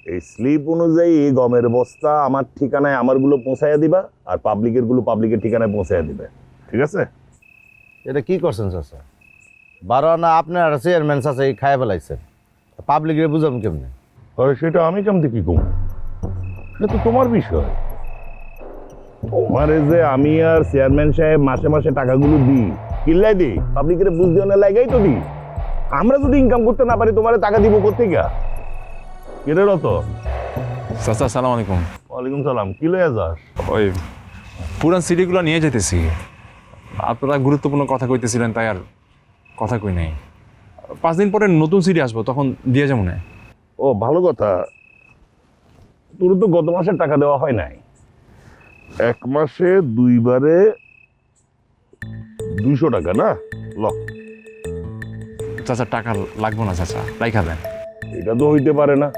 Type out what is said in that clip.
এই স্লিপ অনুযায়ী গমের বস্তা আমার ঠিকানায় আমারগুলো পৌঁছাইয়া দিবা, আর পাবলিকের গুলো পাবলিকের ঠিকানায় পৌঁছাইয়া দিবে, ঠিক আছে? এটা কি করছেন চাচা? 12 আনা আপনার চেয়ারম্যান চাচা এই খায় ফেলাইছেন, পাবলিকের বুঝাম কেমনে? আর সেটা আমি কেমন কি কম, সেটা তো তোমার বিষয়। তোমারে যে আমি আর চেয়ারম্যান সাহেব মাসে মাসে টাকাগুলো দিই, কিল্লাই দিই, পাবলিকের বুঝ দেওয়ার লাগাই তো দিই। আমরা যদি ইনকাম করতে না পারি তোমারে টাকা দিব কোথেকে? কেটে রত। চাচা আসসালামু আলাইকুম। ওয়ালাইকুম সালাম। কি লইয়া যাস? ওই পুরান সিডিগুলো নিয়ে যেতেছি। আপনারা গুরুত্বপূর্ণ কথা কইতেছিলেন, তাই আর কথা কই নাই। 5 দিন পরে নতুন সিডি আসবো, তখন দিয়ে যাবো না। ও ভালো কথা। তোর তো গত মাসের টাকা দেওয়া হয় নাই। 1 মাসে 2 বারে 200 টাকা না? ল। চাচা টাকা লাগবো না চাচা, রাইখা দেন। এটা তো হইতে পারে না।